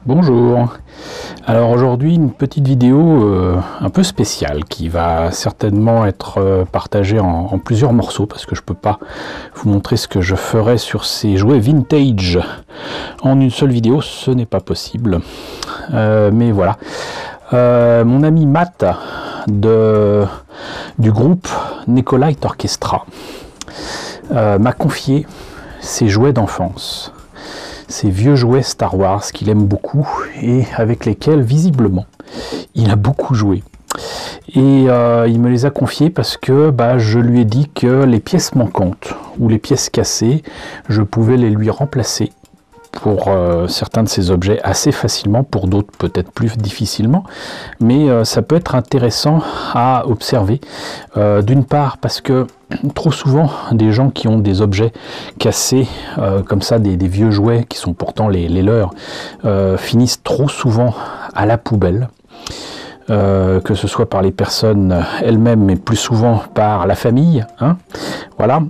Bonjour. Alors aujourd'hui une petite vidéo un peu spéciale qui va certainement être partagée en plusieurs morceaux parce que je peux pas vous montrer ce que je ferai sur ces jouets vintage en une seule vidéo, ce n'est pas possible. Mais voilà, mon ami Matt du groupe Necolite Orchestra m'a confié ses jouets d'enfance. Ces vieux jouets Star Wars qu'il aime beaucoup et avec lesquels visiblement il a beaucoup joué. Et il me les a confiés parce que je lui ai dit que les pièces manquantes ou les pièces cassées, je pouvais les lui remplacer pour certains de ces objets assez facilement, pour d'autres peut-être plus difficilement, mais ça peut être intéressant à observer. D'une part parce que trop souvent des gens qui ont des objets cassés comme ça, des vieux jouets qui sont pourtant les leurs, finissent trop souvent à la poubelle. Que ce soit par les personnes elles-mêmes, mais plus souvent par la famille, hein. Voilà,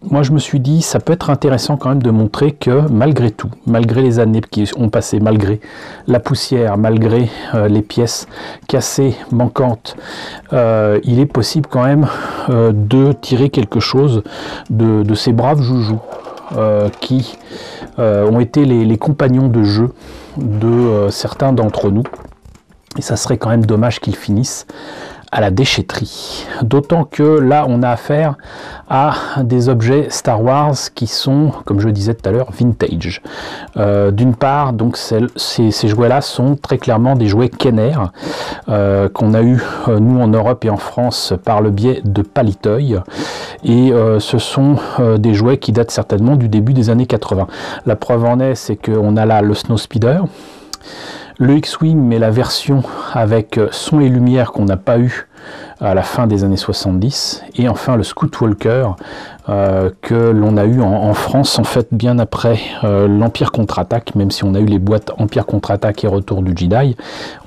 moi je me suis dit ça peut être intéressant quand même de montrer que malgré tout, malgré les années qui ont passé, malgré la poussière, malgré les pièces cassées, manquantes, il est possible quand même de tirer quelque chose de ces braves joujoux qui ont été les compagnons de jeu de certains d'entre nous. Et ça serait quand même dommage qu'ils finissent à la déchetterie. D'autant que là, on a affaire à des objets Star Wars qui sont, comme je le disais tout à l'heure, vintage. D'une part, donc ces jouets-là sont très clairement des jouets Kenner qu'on a eu nous en Europe et en France par le biais de Palitoy. Et ce sont des jouets qui datent certainement du début des années 80. La preuve en est, c'est qu'on a là le Snowspeeder, le X-Wing, mais la version avec son et lumière qu'on n'a pas eu à la fin des années 70, et enfin le Scout Walker que l'on a eu en France en fait bien après l'Empire contre-attaque, même si on a eu les boîtes Empire contre-attaque et Retour du Jedi,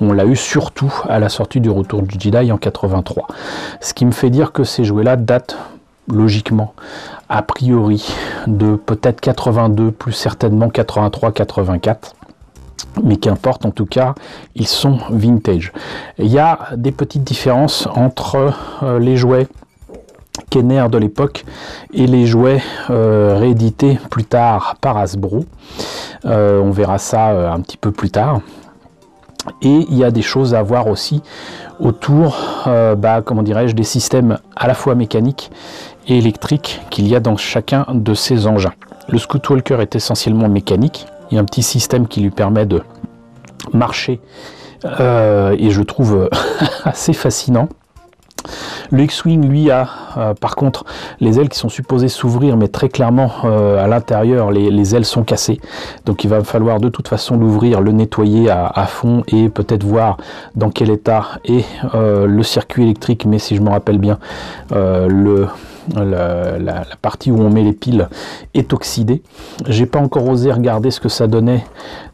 on l'a eu surtout à la sortie du Retour du Jedi en 83. Ce qui me fait dire que ces jouets-là datent logiquement, a priori, de peut-être 82, plus certainement 83, 84. Mais qu'importe, en tout cas, ils sont vintage. Il y a des petites différences entre les jouets Kenner de l'époque et les jouets réédités plus tard par Hasbro. On verra ça un petit peu plus tard. Et il y a des choses à voir aussi autour, comment dirais-je, des systèmes à la fois mécaniques et électriques qu'il y a dans chacun de ces engins. Le Scout Walker est essentiellement mécanique. Il y a un petit système qui lui permet de marcher et je trouve assez fascinant. Le X-Wing, lui, a par contre les ailes qui sont supposées s'ouvrir, mais très clairement à l'intérieur, les ailes sont cassées. Donc il va falloir de toute façon l'ouvrir, le nettoyer à fond et peut-être voir dans quel état est le circuit électrique. Mais si je me rappelle bien, la partie où on met les piles est oxydée. J'ai pas encore osé regarder ce que ça donnait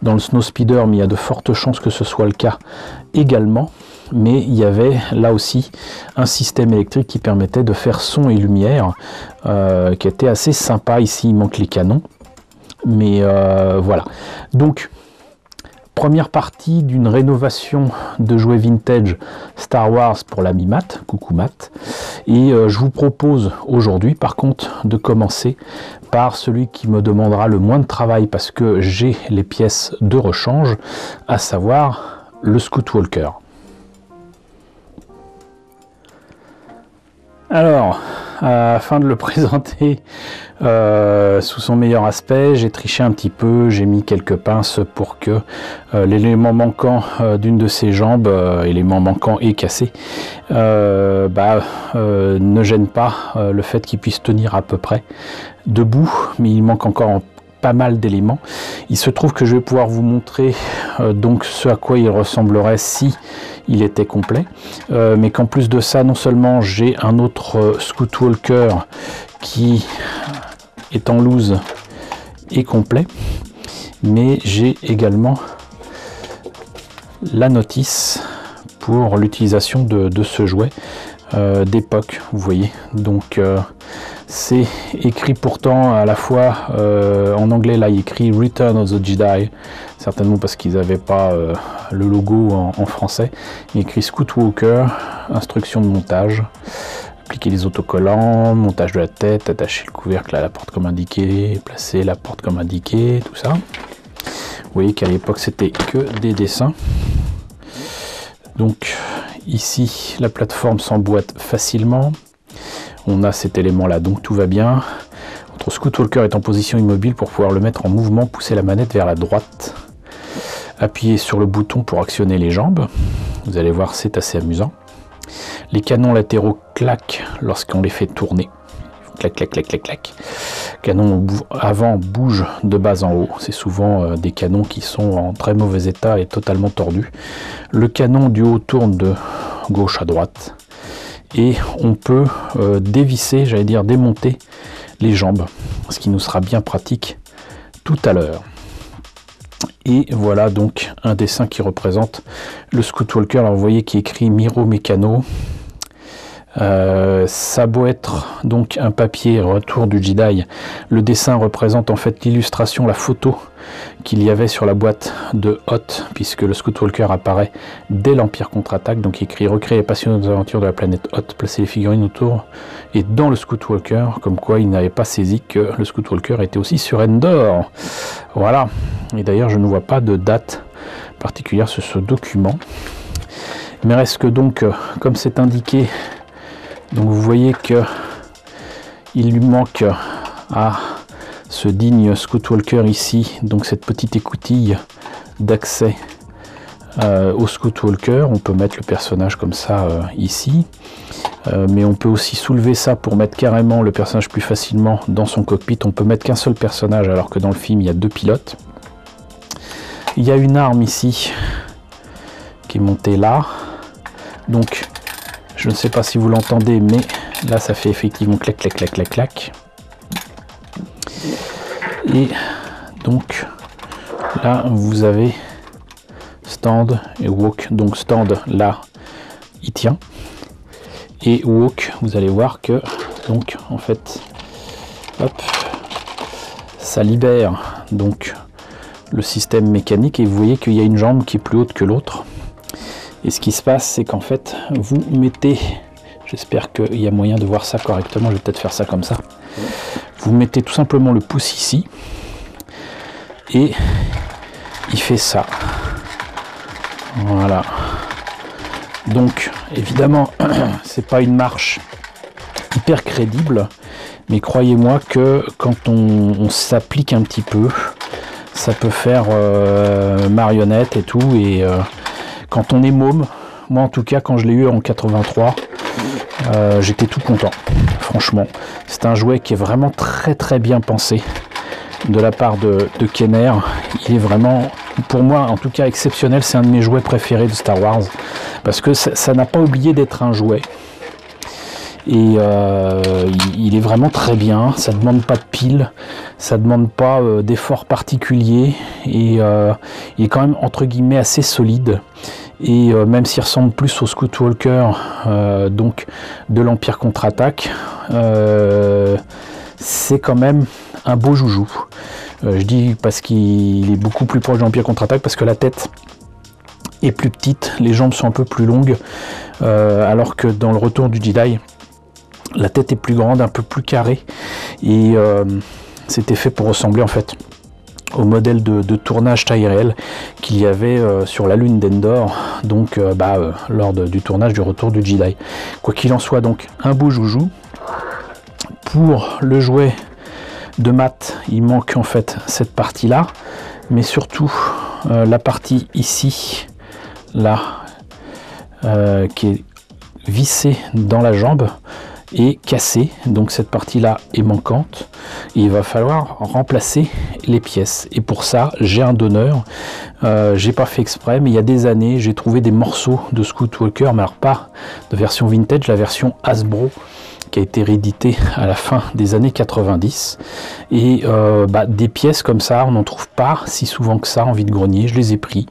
dans le Snowspeeder, mais il y a de fortes chances que ce soit le cas également. Mais il y avait là aussi un système électrique qui permettait de faire son et lumière, qui était assez sympa. Ici il manque les canons, mais voilà. Donc première partie d'une rénovation de jouets vintage Star Wars pour l'ami Matt. Coucou Matt. Et je vous propose aujourd'hui par contre de commencer par celui qui me demandera le moins de travail parce que j'ai les pièces de rechange, à savoir le Scout Walker. Alors, afin de le présenter sous son meilleur aspect, j'ai triché un petit peu, j'ai mis quelques pinces pour que l'élément manquant d'une de ses jambes, l'élément manquant est cassé, ne gêne pas le fait qu'il puisse tenir à peu près debout, mais il manque encore pas mal d'éléments. Il se trouve que je vais pouvoir vous montrer donc ce à quoi il ressemblerait si il était complet, mais qu'en plus de ça, non seulement j'ai un autre Scout Walker qui est en loose et complet, mais j'ai également la notice pour l'utilisation de ce jouet d'époque, vous voyez. Donc C'est écrit pourtant à la fois en anglais, là il écrit Return of the Jedi, certainement parce qu'ils n'avaient pas le logo en français. Il écrit Scout Walker, instruction de montage, appliquer les autocollants, montage de la tête, attacher le couvercle à la porte comme indiqué, placer la porte comme indiqué, tout ça. Vous voyez qu'à l'époque c'était que des dessins. Donc ici la plateforme s'emboîte facilement. On a cet élément là, donc tout va bien. Votre Scout Walker est en position immobile. Pour pouvoir le mettre en mouvement, poussez la manette vers la droite. Appuyez sur le bouton pour actionner les jambes. Vous allez voir, c'est assez amusant. Les canons latéraux claquent lorsqu'on les fait tourner. Clac, clac, clac, clac, clac. Canon avant bouge de bas en haut. C'est souvent des canons qui sont en très mauvais état et totalement tordus. Le canon du haut tourne de gauche à droite. Et on peut dévisser, j'allais dire démonter les jambes, ce qui nous sera bien pratique tout à l'heure. Et voilà donc un dessin qui représente le Scout Walker. Alors vous voyez qu'il est écrit Miro Mécano. Ça doit être donc un papier Retour du Jedi. Le dessin représente en fait l'illustration, la photo qu'il y avait sur la boîte de Hoth, puisque le Scout Walker apparaît dès l'Empire contre-attaque. Donc il écrit recréer les passionnantes aventures de la planète Hoth, placer les figurines autour et dans le Scout Walker, comme quoi il n'avait pas saisi que le Scout Walker était aussi sur Endor. Voilà, et d'ailleurs je ne vois pas de date particulière sur ce document. Mais reste que donc, comme c'est indiqué, donc vous voyez que il lui manque à ce digne Scout Walker ici, donc cette petite écoutille d'accès au Scout Walker. On peut mettre le personnage comme ça ici, mais on peut aussi soulever ça pour mettre carrément le personnage plus facilement dans son cockpit. On peut mettre qu'un seul personnage alors que dans le film il y a deux pilotes. Il y a une arme ici qui est montée là, donc je ne sais pas si vous l'entendez, mais là ça fait effectivement clac clac clac clac clac. Et donc là vous avez stand et walk. Donc stand là il tient, et walk vous allez voir que donc en fait hop, ça libère donc le système mécanique, et vous voyez qu'il y a une jambe qui est plus haute que l'autre. Et ce qui se passe, c'est qu'en fait vous mettez, j'espère qu'il y a moyen de voir ça correctement, je vais peut-être faire ça comme ça, vous mettez tout simplement le pouce ici et il fait ça. Voilà, donc évidemment c'est pas une marche hyper crédible, mais croyez-moi que quand on s'applique un petit peu, ça peut faire marionnette et tout. Et quand on est môme, moi en tout cas quand je l'ai eu en 83, j'étais tout content. Franchement, c'est un jouet qui est vraiment très très bien pensé de la part de Kenner. Il est vraiment, pour moi en tout cas, exceptionnel. C'est un de mes jouets préférés de Star Wars, parce que ça n'a pas oublié d'être un jouet. Et il est vraiment très bien. Ça demande pas de pile, ça demande pas d'effort particulier, et il est quand même entre guillemets assez solide. Et même s'il ressemble plus au Scout Walker donc de l'Empire contre-attaque, c'est quand même un beau joujou. Je dis parce qu'il est beaucoup plus proche de l'Empire contre-attaque, parce que la tête est plus petite, les jambes sont un peu plus longues, alors que dans le Retour du Jedi, la tête est plus grande, un peu plus carrée, et c'était fait pour ressembler en fait au modèle de tournage taille réelle qu'il y avait sur la lune d'Endor, donc lors du tournage du Retour du Jedi. Quoi qu'il en soit, donc un beau joujou. Pour le jouet de Matt, il manque en fait cette partie là, mais surtout la partie ici, là, qui est vissée dans la jambe et cassée, donc cette partie là est manquante, et il va falloir remplacer les pièces. Et pour ça j'ai un donneur, j'ai pas fait exprès, mais il y a des années j'ai trouvé des morceaux de Scout Walker, mais alors pas de version vintage, la version Hasbro qui a été réédité à la fin des années 90, et des pièces comme ça on n'en trouve pas si souvent que ça en vide-grenier. Je les ai pris,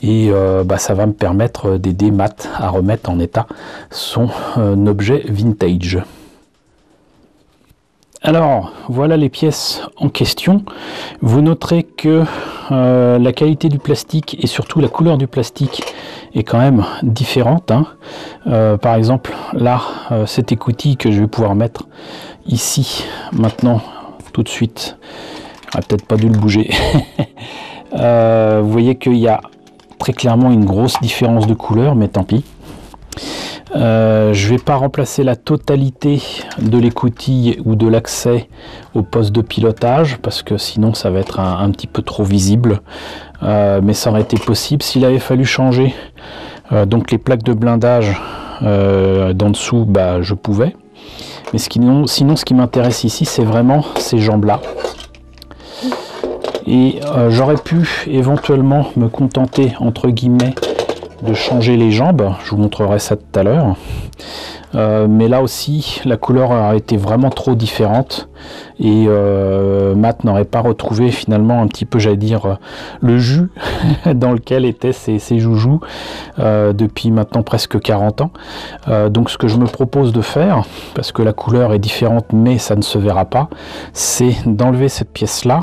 et ça va me permettre d'aider Matt à remettre en état son objet vintage. Alors, voilà les pièces en question. Vous noterez que la qualité du plastique et surtout la couleur du plastique est quand même différente, hein. Par exemple, là, cette écoutille que je vais pouvoir mettre ici, maintenant, tout de suite, j'aurais peut-être pas dû le bouger. Vous voyez qu'il y a très clairement une grosse différence de couleur, mais tant pis. Je vais pas remplacer la totalité de l'écoutille ou de l'accès au poste de pilotage parce que sinon ça va être un petit peu trop visible, mais ça aurait été possible s'il avait fallu changer donc les plaques de blindage d'en dessous, bah, je pouvais, mais sinon ce qui m'intéresse ici c'est vraiment ces jambes là. Et j'aurais pu éventuellement me contenter entre guillemets de changer les jambes, je vous montrerai ça tout à l'heure, mais là aussi la couleur a été vraiment trop différente et Matt n'aurait pas retrouvé finalement un petit peu, j'allais dire, le jus dans lequel étaient ces joujoux depuis maintenant presque 40 ans. Donc ce que je me propose de faire, parce que la couleur est différente mais ça ne se verra pas, c'est d'enlever cette pièce là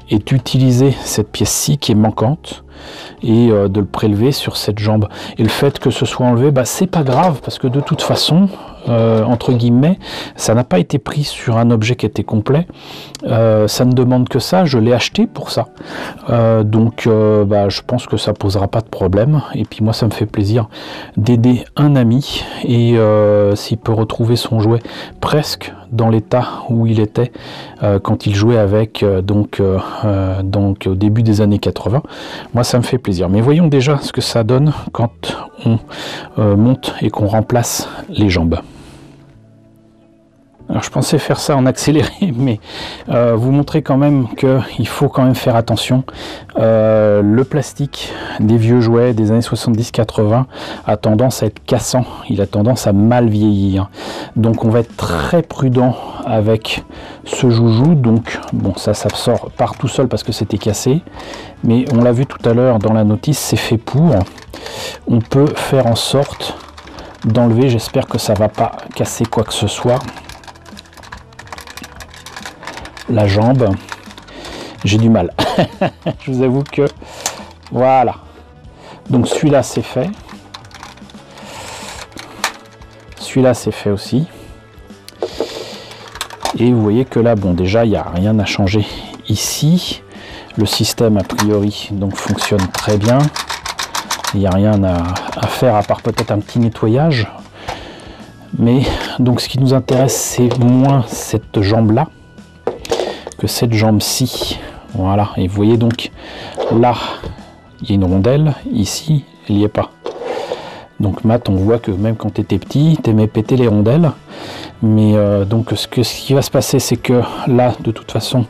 et d'utiliser cette pièce-ci qui est manquante et de le prélever sur cette jambe. Et le fait que ce soit enlevé, bah, c'est pas grave parce que de toute façon, entre guillemets, ça n'a pas été pris sur un objet qui était complet. Ça ne demande que ça, je l'ai acheté pour ça. Donc bah, je pense que ça posera pas de problème. Et puis moi ça me fait plaisir d'aider un ami et s'il peut retrouver son jouet presque dans l'état où il était quand il jouait avec donc au début des années 80, moi ça me fait plaisir. Mais voyons déjà ce que ça donne quand on monte et qu'on remplace les jambes. Alors je pensais faire ça en accéléré, mais vous montrer quand même qu'il faut quand même faire attention. Le plastique des vieux jouets des années 70-80 a tendance à être cassant, il a tendance à mal vieillir. Donc on va être très prudent avec ce joujou. Donc bon, ça sort part tout seul parce que c'était cassé, mais on l'a vu tout à l'heure dans la notice, c'est fait pour. On peut faire en sorte d'enlever, j'espère que ça va pas casser quoi que ce soit. La jambe, j'ai du mal. Je vous avoue que voilà. Donc celui-là c'est fait. Celui-là c'est fait aussi. Et vous voyez que là, bon, déjà il n'y a rien à changer ici. Le système a priori donc fonctionne très bien. Il n'y a rien à faire à part peut-être un petit nettoyage. Mais donc ce qui nous intéresse c'est moins cette jambe là que cette jambe-ci. Voilà, et vous voyez donc là il y a une rondelle, ici il n'y est pas. Donc Matt, on voit que même quand tu étais petit, tu aimais péter les rondelles. Mais donc ce qui va se passer, c'est que là, de toute façon,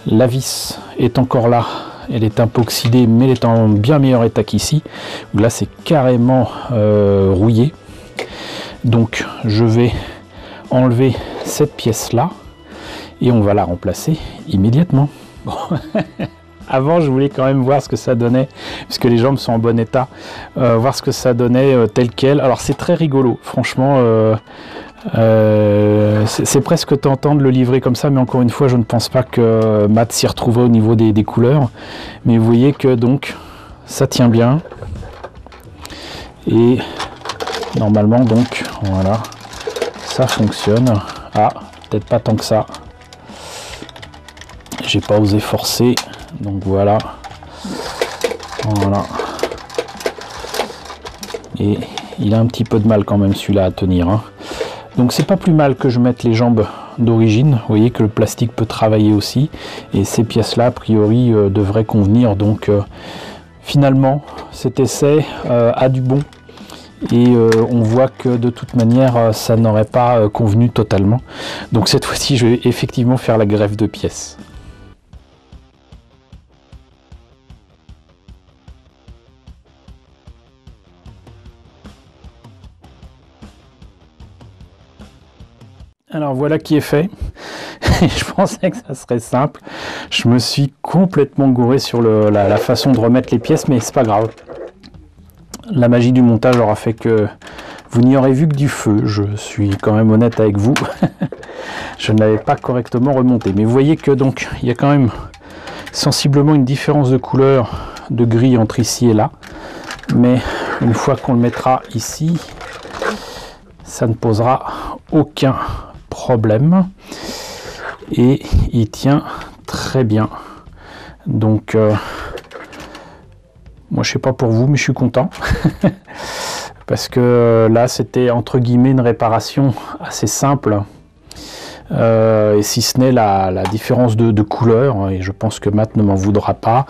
la vis est encore là. Elle est un peu oxydée, mais elle est en bien meilleur état qu'ici. Là, c'est carrément rouillé. Donc je vais enlever cette pièce-là. Et on va la remplacer immédiatement. Bon. Avant, je voulais quand même voir ce que ça donnait, puisque les jambes sont en bon état, voir ce que ça donnait tel quel. Alors c'est très rigolo, franchement, c'est presque tentant de le livrer comme ça, mais encore une fois, je ne pense pas que Matt s'y retrouverait au niveau des couleurs. Mais vous voyez que donc, ça tient bien. Et normalement, donc, voilà, ça fonctionne. Ah, peut-être pas tant que ça. J'ai pas osé forcer, donc voilà. Voilà. Et il a un petit peu de mal quand même celui-là à tenir, hein. Donc c'est pas plus mal que je mette les jambes d'origine. Vous voyez que le plastique peut travailler aussi. Et ces pièces-là, a priori, devraient convenir. Donc finalement, cet essai a du bon. Et on voit que de toute manière, ça n'aurait pas convenu totalement. Donc cette fois-ci, je vais effectivement faire la greffe de pièces. Alors voilà qui est fait. Je pensais que ça serait simple. Je me suis complètement gouré sur la façon de remettre les pièces, mais c'est pas grave. La magie du montage aura fait que Vous n'y aurez vu que du feu, je suis quand même honnête avec vous. Je ne l'avais pas correctement remonté. Mais vous voyez que donc il y a quand même sensiblement une différence de couleur de gris entre ici et là. Mais une fois qu'on le mettra ici, ça ne posera aucun problème. Et il tient très bien. Donc moi je sais pas pour vous, mais je suis content. Parce que là c'était entre guillemets une réparation assez simple. Et si ce n'est la différence de couleur, et je pense que Matt ne m'en voudra pas.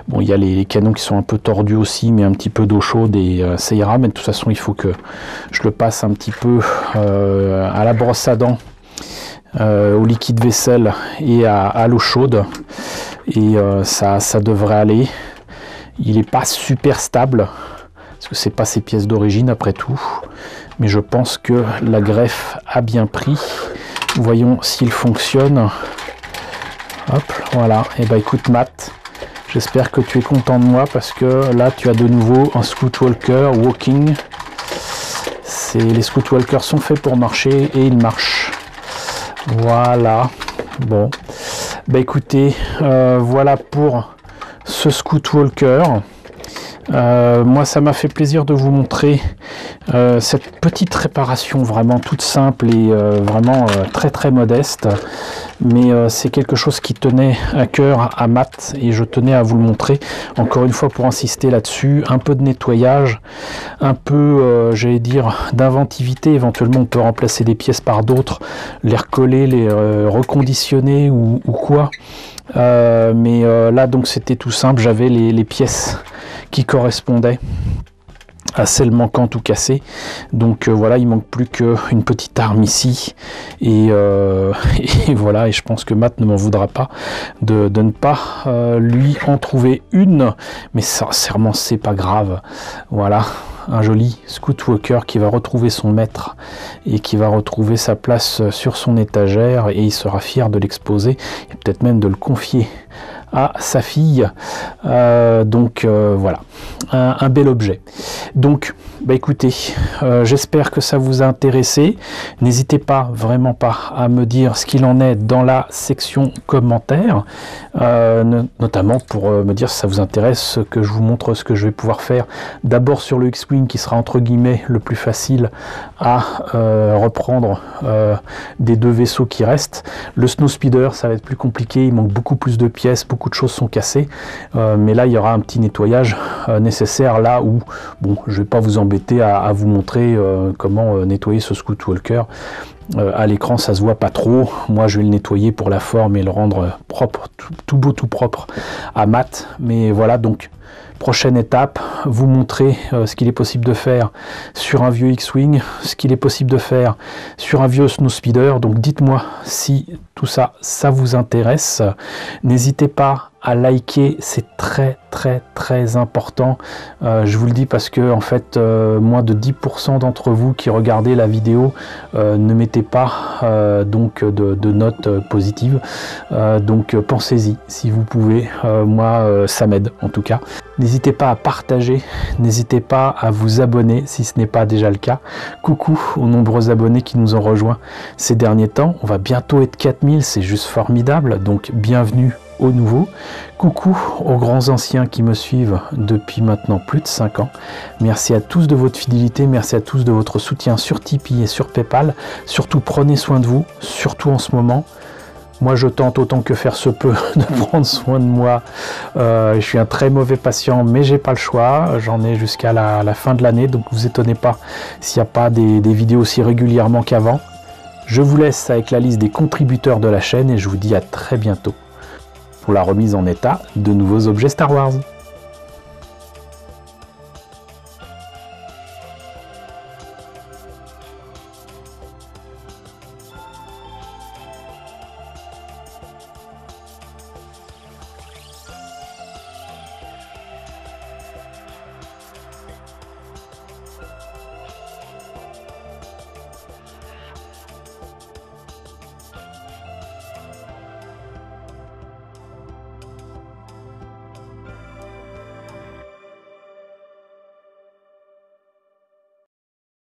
Bon, il y a les canons qui sont un peu tordus aussi, mais un petit peu d'eau chaude et ça ira. Mais de toute façon, il faut que je le passe un petit peu à la brosse à dents, au liquide vaisselle et à l'eau chaude. Et ça devrait aller. Il n'est pas super stable, parce que c'est pas ses pièces d'origine après tout. Mais je pense que la greffe a bien pris. Voyons s'il fonctionne. Hop, voilà. Et bah écoute Matt, j'espère que tu es content de moi parce que là tu as de nouveau un Scout Walker walking. Les Scout Walkers sont faits pour marcher et ils marchent. Voilà. Bon. Bah écoutez, voilà pour ce Scout Walker. Moi ça m'a fait plaisir de vous montrer cette petite réparation vraiment toute simple et vraiment très très modeste, mais c'est quelque chose qui tenait à cœur à Matt et je tenais à vous le montrer encore une fois pour insister là-dessus. Un peu de nettoyage, un peu j'allais dire d'inventivité, éventuellement on peut remplacer des pièces par d'autres, les recoller, les reconditionner ou quoi. Mais là donc c'était tout simple, j'avais les pièces qui correspondaient à celles manquantes ou cassées, donc voilà, il manque plus qu'une petite arme ici et voilà, et je pense que Matt ne m'en voudra pas de ne pas lui en trouver une, mais sincèrement c'est pas grave. Voilà, un joli Scout Walker qui va retrouver son maître et qui va retrouver sa place sur son étagère, et il sera fier de l'exposer et peut-être même de le confier à sa fille. Donc voilà, un bel objet. Donc bah écoutez, j'espère que ça vous a intéressé. N'hésitez pas, vraiment pas, à me dire ce qu'il en est dans la section commentaires, notamment pour me dire si ça vous intéresse que je vous montre ce que je vais pouvoir faire d'abord sur le X-Wing, qui sera entre guillemets le plus facile à reprendre des deux vaisseaux qui restent. Le Snowspeeder, ça va être plus compliqué, il manque beaucoup plus de pièces, beaucoup de choses sont cassées, mais là il y aura un petit nettoyage nécessaire, là où bon, je vais pas vous embêter à vous montrer comment nettoyer ce Scout Walker. À l'écran ça se voit pas trop, moi je vais le nettoyer pour la forme et le rendre propre, tout beau tout propre à Matt. Mais voilà, donc prochaine étape, vous montrer ce qu'il est possible de faire sur un vieux X-Wing, ce qu'il est possible de faire sur un vieux Snowspeeder. Donc dites-moi si tout ça, ça vous intéresse. N'hésitez pas à liker, c'est très très important. Je vous le dis parce que en fait moins de 10% d'entre vous qui regardez la vidéo ne mettez pas donc de notes positives, donc pensez-y si vous pouvez. Moi ça m'aide en tout cas. N'hésitez pas à partager, n'hésitez pas à vous abonner si ce n'est pas déjà le cas. Coucou aux nombreux abonnés qui nous ont rejoints ces derniers temps, on va bientôt être 4000, c'est juste formidable, donc bienvenue aux nouveaux. Coucou aux grands anciens qui me suivent depuis maintenant plus de 5 ans. Merci à tous de votre fidélité, merci à tous de votre soutien sur Tipeee et sur Paypal. Surtout prenez soin de vous, surtout en ce moment. Moi je tente autant que faire se peut de prendre soin de moi. Je suis un très mauvais patient, mais j'ai pas le choix. J'en ai jusqu'à la fin de l'année, donc vous étonnez pas s'il n'y a pas des vidéos aussi régulièrement qu'avant. Je vous laisse avec la liste des contributeurs de la chaîne et je vous dis à très bientôt pour la remise en état de nouveaux objets Star Wars.